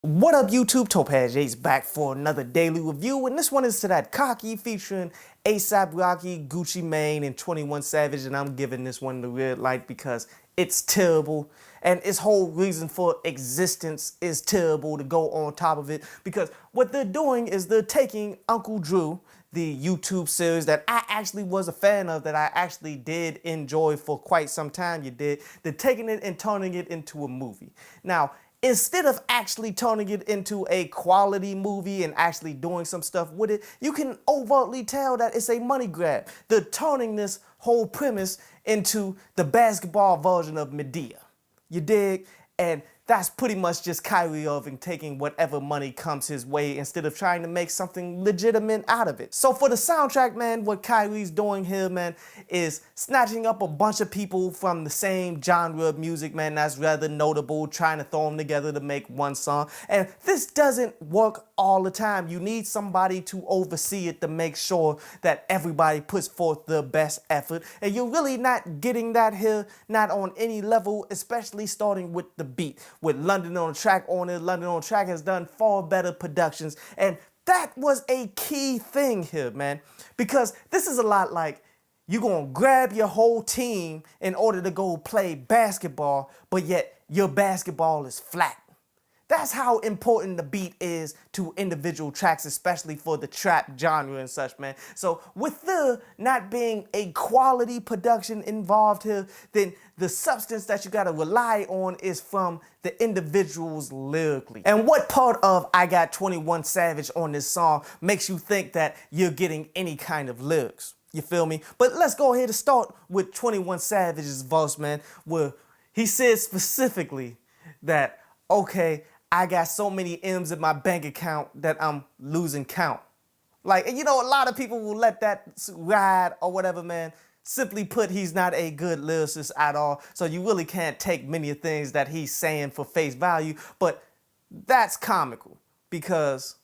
What up YouTube, Topaz J's back for another daily review, and this one is to that Cocky featuring A$AP Rocky, Gucci Mane, and 21 Savage, and I'm giving this one the red light because it's terrible, and its whole reason for existence is terrible to go on top of it, because what they're doing is they're taking Uncle Drew, the YouTube series that I actually was a fan of, that I actually did enjoy for quite some time, they're taking it and turning it into a movie. Now, instead of actually turning it into a quality movie and actually doing some stuff with it, you can overtly tell that it's a money grab. They're turning this whole premise into the basketball version of Medea. You dig? And that's pretty much just Kyrie Irving taking whatever money comes his way instead of trying to make something legitimate out of it. So for the soundtrack, man, what Kyrie's doing here, man, is snatching up a bunch of people from the same genre of music, man, that's rather notable, trying to throw them together to make one song. And this doesn't work all the time. You need somebody to oversee it to make sure that everybody puts forth their best effort. And you're really not getting that here, not on any level, especially starting with the beat. With London on the Track on it, London on the Track has done far better productions. And that was a key thing here, man. Because this is a lot like you're going to grab your whole team in order to go play basketball, but yet your basketball is flat. That's how important the beat is to individual tracks, especially for the trap genre and such, man. So with there not being a quality production involved here, then the substance that you gotta rely on is from the individuals lyrically. And what part of I Got 21 Savage on this song makes you think that you're getting any kind of lyrics? You feel me? But let's go ahead and start with 21 Savage's verse, man, where he says specifically that, okay, I got so many M's in my bank account that I'm losing count. Like, you know, a lot of people will let that ride or whatever, man. Simply put, he's not a good lyricist at all. So you really can't take many things that he's saying for face value. But that's comical because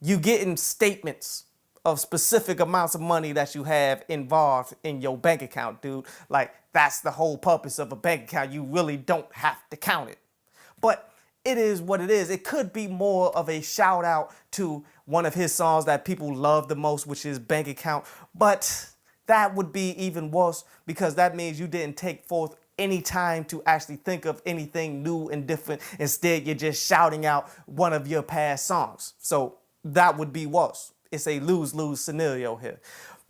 you getting statements of specific amounts of money that you have involved in your bank account, dude. Like, that's the whole purpose of a bank account. You really don't have to count it. But it is what it is. It could be more of a shout out to one of his songs that people love the most, which is Bank Account. But that would be even worse because that means you didn't take forth any time to actually think of anything new and different. Instead, you're just shouting out one of your past songs. So that would be worse. It's a lose-lose scenario here.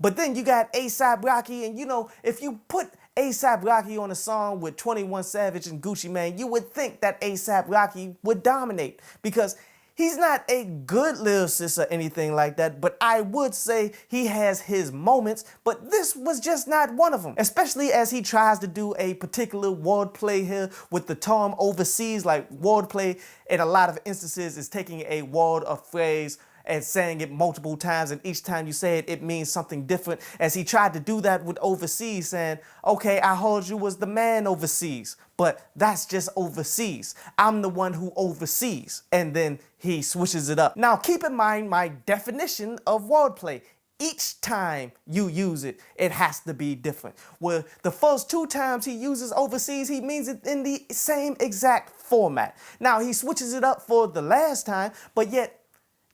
But then you got A$AP Rocky, and you know, if you put A$AP Rocky on a song with 21 Savage and Gucci Mane, you would think that A$AP Rocky would dominate because he's not a good lyricist or anything like that, but I would say he has his moments, but this was just not one of them, especially as he tries to do a particular wordplay here with the term overseas. Like, wordplay in a lot of instances is taking a word or phrase and saying it multiple times, and each time you say it, it means something different. As he tried to do that with overseas, saying, okay, I heard you was the man overseas, but that's just overseas. I'm the one who oversees. And then he switches it up. Now, keep in mind my definition of wordplay. Each time you use it, it has to be different. Where the first two times he uses overseas, he means it in the same exact format. Now, he switches it up for the last time, but yet,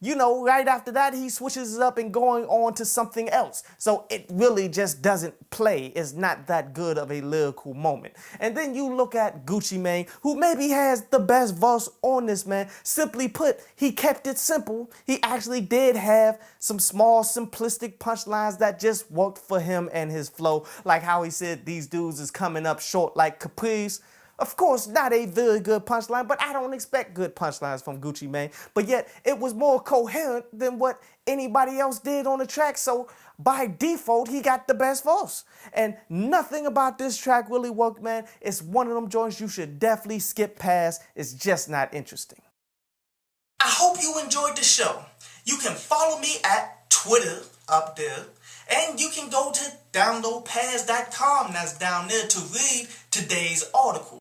you know, right after that, he switches it up and going on to something else. So it really just doesn't play. It's not that good of a lyrical moment. And then you look at Gucci Mane, who maybe has the best verse on this, man. Simply put, he kept it simple. He actually did have some small, simplistic punchlines that just worked for him and his flow. Like how he said, these dudes is coming up short like Caprice. Of course, not a very good punchline, but I don't expect good punchlines from Gucci Mane. But yet, it was more coherent than what anybody else did on the track, so by default, he got the best verse. And nothing about this track really worked, man. It's one of them joints you should definitely skip past. It's just not interesting. I hope you enjoyed the show. You can follow me at Twitter up there. And you can go to downloadpaz.com, that's down there, to read today's article.